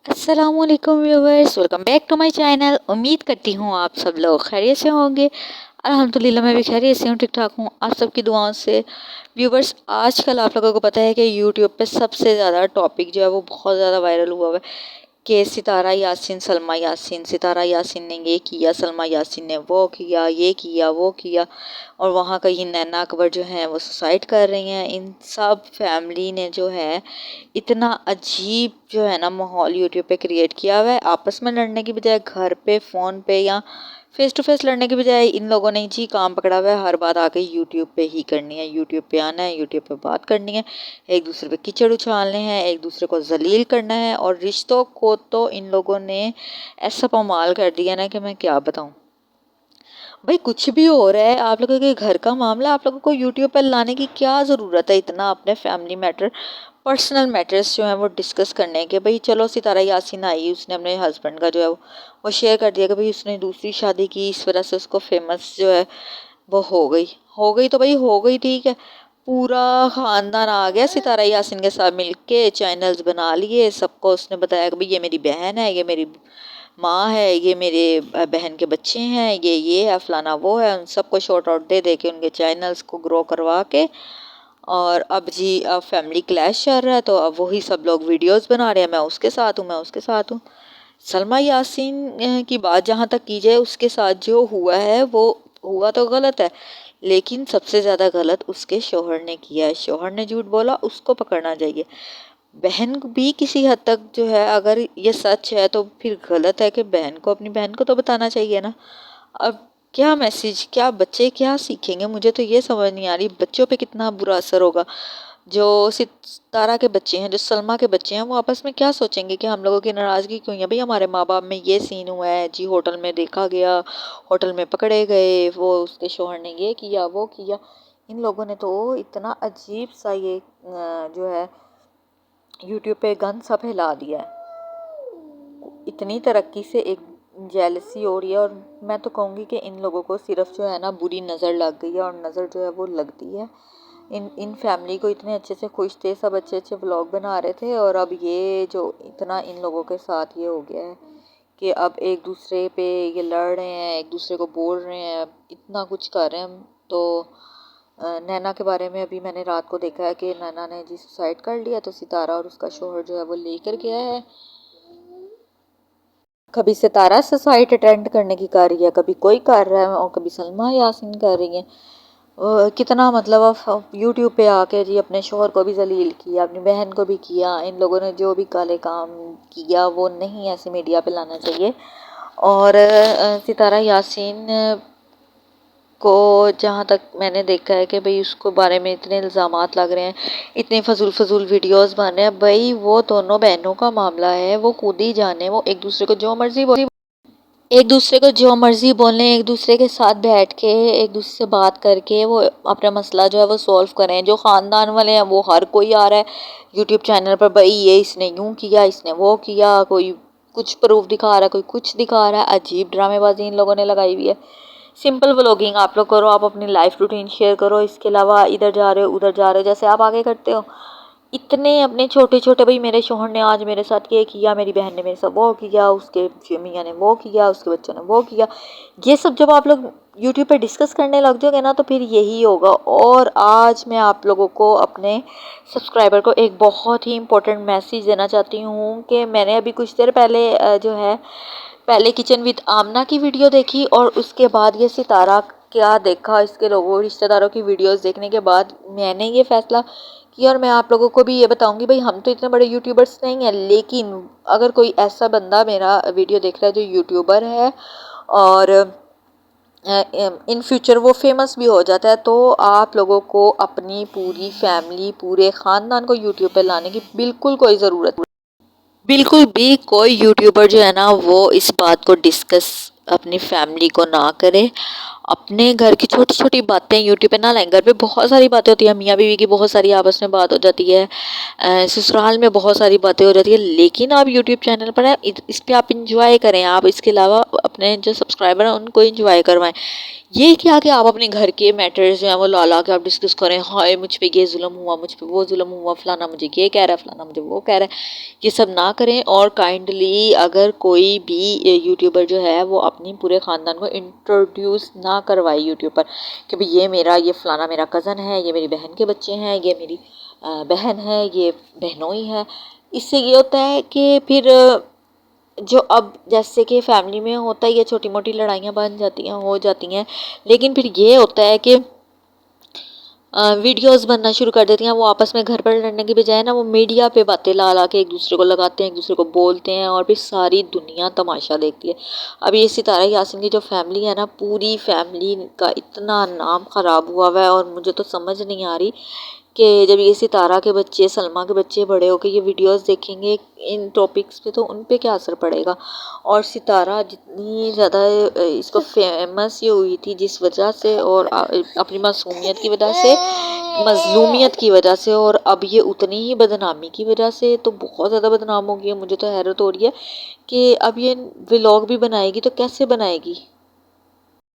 अस्सलामुअलैकुम viewers, welcome back to my channel. उम्मीद करती हूँ आप सब लोग खैरियत से होंगे। अल्हम्दुलिल्लाह मैं भी खैरियत से हूँ, ठीक ठाक हूँ आप सबकी दुआओं से। व्यूवर्स, आजकल आप लोगों को पता है कि यूट्यूब पे सबसे ज़्यादा टॉपिक जो है वो बहुत ज़्यादा वायरल हुआ है कि सितारा यासीन, सलमा यासीन। सितारा यासीन ने ये किया, सलमा यासीन ने वो किया, ये किया वो किया, और वहाँ का ये नैना अकबर जो है वो सुसाइड कर रही हैं। इन सब फैमिली ने जो है इतना अजीब जो है ना माहौल यूट्यूब पे क्रिएट किया हुआ है। आपस में लड़ने की बजाय घर पे फ़ोन पे या फेस टू फेस लड़ने की बजाय इन लोगों ने जी काम पकड़ा हुआ है, हर बात आके यूट्यूब पे ही करनी है, यूट्यूब पे आना है, यूट्यूब पे बात करनी है, एक दूसरे पे कीचड़ उछालने हैं, एक दूसरे को जलील करना है। और रिश्तों को तो इन लोगों ने ऐसा पामाल कर दिया ना कि मैं क्या बताऊँ। भाई कुछ भी हो रहा है, आप लोगों के घर का मामला आप लोगों को यूट्यूब पर लाने की क्या ज़रूरत है। इतना अपने फैमिली मैटर, पर्सनल मैटर्स जो है वो डिस्कस करने के। भाई चलो, सितारा यासीन आई, उसने अपने हस्बैंड का जो है वो शेयर कर दिया कि भाई उसने दूसरी शादी की, इस वजह से उसको फेमस जो है वो हो गई तो भाई हो गई, ठीक है। पूरा खानदान आ गया सितारा यासीन के साथ मिलके, चैनल्स बना लिए, सबको उसने बताया कि भाई ये मेरी बहन है, ये मेरी माँ है, ये मेरे बहन के बच्चे हैं, ये है, फलाना वो है। उन सबको शॉर्ट आउट दे दे के उनके चैनल्स को ग्रो करवा के, और अब जी अब फैमिली क्लैश चल रहा है, तो अब वही सब लोग वीडियोस बना रहे हैं, मैं उसके साथ हूँ, मैं उसके साथ हूँ। सलमा यासीन की बात जहाँ तक की जाए, उसके साथ जो हुआ है वो हुआ तो गलत है, लेकिन सबसे ज़्यादा गलत उसके शोहर ने किया है। शोहर ने झूठ बोला, उसको पकड़ना चाहिए। बहन भी किसी हद तक जो है, अगर ये सच है तो फिर गलत है कि बहन को, अपनी बहन को तो बताना चाहिए ना। अब क्या मैसेज, क्या बच्चे क्या सीखेंगे, मुझे तो ये समझ नहीं आ रही बच्चों पे कितना बुरा असर होगा। जो सितारा के बच्चे हैं, जो सलमा के बच्चे हैं, वो आपस में क्या सोचेंगे कि हम लोगों की नाराज़गी क्यों है। भाई हमारे माँ बाप में ये सीन हुआ है जी, होटल में देखा गया, होटल में पकड़े गए, वो उसके शोहर ने ये किया वो किया। इन लोगों ने तो इतना अजीब सा ये जो है यूट्यूब पे गंद सा फैला दिया है। इतनी तरक्की से एक जेलसी हो रही है, और मैं तो कहूँगी कि इन लोगों को सिर्फ जो है ना बुरी नज़र लग गई है, और नज़र जो है वो लगती है। इन फैमिली को इतने अच्छे से खुश थे, सब अच्छे अच्छे व्लॉग बना रहे थे, और अब ये जो इतना इन लोगों के साथ ये हो गया है कि अब एक दूसरे पे ये लड़ रहे हैं, एक दूसरे को बोल रहे हैं, इतना कुछ कर रहे हैं। तो नैना के बारे में अभी मैंने रात को देखा है कि नैना ने जी सुसाइड कर लिया, तो सितारा और उसका शोहर जो है वो लेकर गया है। कभी सितारा सुसाइड अटेंड करने की कर रही है, कभी कोई कर रहा है, और कभी सलमा यासीन कर रही है। कितना मतलब अब यूट्यूब पे आके जी अपने शोहर को भी जलील किया, अपनी बहन को भी किया। इन लोगों ने जो भी काले काम किया वो नहीं ऐसे मीडिया पे लाना चाहिए। और सितारा यासीन को जहाँ तक मैंने देखा है कि भाई उसको बारे में इतने इल्ज़ामात लग रहे हैं, इतने फजूल वीडियोस बन रहे हैं। भाई वो दोनों बहनों का मामला है, वो खुद ही जाने, वो एक दूसरे को जो मर्जी बोले, एक दूसरे को जो मर्जी बोलें, एक दूसरे के साथ बैठ के एक दूसरे से बात करके वो अपना मसला जो है वो सॉल्व करें। जो ख़ानदान वाले हैं वो हर कोई आ रहा है यूट्यूब चैनल पर, भाई ये इसने यूँ किया, इसने वो किया, कोई कुछ प्रूफ दिखा रहा है, कोई कुछ दिखा रहा है। अजीब ड्रामेबाजी इन लोगों ने लगाई हुई है। सिंपल व्लॉगिंग आप लोग करो, आप अपनी लाइफ रूटीन शेयर करो, इसके अलावा इधर जा रहे हो उधर जा रहे हो जैसे आप आगे करते हो। इतने अपने छोटे छोटे, भाई मेरे शोहर ने आज मेरे साथ ये किया, मेरी बहन ने मेरे साथ वो किया, उसके मियाँ ने वो किया, उसके बच्चों ने वो किया, ये सब जब आप लोग यूट्यूब पे डिस्कस करने लग जाओगे ना तो फिर यही होगा। और आज मैं आप लोगों को, अपने सब्सक्राइबर को, एक बहुत ही इम्पोर्टेंट मैसेज देना चाहती हूँ कि मैंने अभी कुछ देर पहले जो है पहले किचन विद आमना की वीडियो देखी, और उसके बाद ये सितारा क्या देखा। इसके लोगों रिश्तेदारों की वीडियोस देखने के बाद मैंने ये फैसला किया, और मैं आप लोगों को भी ये बताऊंगी, भाई हम तो इतने बड़े यूट्यूबर्स नहीं हैं, लेकिन अगर कोई ऐसा बंदा मेरा वीडियो देख रहा है जो यूट्यूबर है, और इन फ्यूचर वो फेमस भी हो जाता है, तो आप लोगों को अपनी पूरी फैमिली, पूरे ख़ानदान को यूट्यूब पे लाने की बिल्कुल कोई ज़रूरत, बिल्कुल भी कोई यूट्यूबर जो है ना वो इस बात को डिस्कस अपनी फैमिली को ना करे। अपने घर की छोटी छोटी बातें यूट्यूब पे ना लाएं। घर पे बहुत सारी बातें होती है, मियाँ बीवी की बहुत सारी आपस में बात हो जाती है, ससुराल में बहुत सारी बातें हो जाती है, लेकिन आप यूट्यूब चैनल पर है इस पे आप इंजॉय करें। आप इसके अलावा अपने जो सब्सक्राइबर हैं उनको इंजॉय करवाएं। ये क्या कि आप अपने घर के मैटर्स जो हैं वो ला के आप डिस्कस करें, हाय मुझ पे ये जुल्म हुआ, मुझ पे वो जुल्म हुआ, फलाना मुझे ये कह रहा है, फलाना मुझे वो कह रहा है। ये सब ना करें। और काइंडली अगर कोई भी यूट्यूबर जो है वो अपनी पूरे ख़ानदान को इंट्रोड्यूस ना करवाए यूट्यूब पर कि भाई ये फलाना मेरा कज़न है, ये मेरी बहन के बच्चे हैं, ये मेरी बहन है, ये बहनोई है। इससे ये होता है कि फिर जो अब जैसे कि फैमिली में होता ही है, छोटी मोटी लड़ाइयाँ बन जाती हैं, हो जाती हैं, लेकिन फिर ये होता है कि वीडियोस बनना शुरू कर देती हैं। वो आपस में घर पर लड़ने की बजाय ना वो मीडिया पे बातें ला ला के एक दूसरे को लगाते हैं, एक दूसरे को बोलते हैं, और फिर सारी दुनिया तमाशा देखती है। अब ये सितारा यासीन की जो फैमिली है ना, पूरी फैमिली का इतना नाम ख़राब हुआ है, और मुझे तो समझ नहीं आ रही कि जब ये सितारा के बच्चे, सलमा के बच्चे बड़े होकर ये वीडियोस देखेंगे इन टॉपिक्स पे, तो उन पे क्या असर पड़ेगा। और सितारा जितनी ज़्यादा इसको फेमस ये हुई थी जिस वजह से, और अपनी मासूमियत की वजह से, मज़लूमियत की वजह से, और अब ये उतनी ही बदनामी की वजह से तो बहुत ज़्यादा बदनाम हो गई है। मुझे तो हैरत हो रही है कि अब ये व्लॉग भी बनाएगी तो कैसे बनाएगी।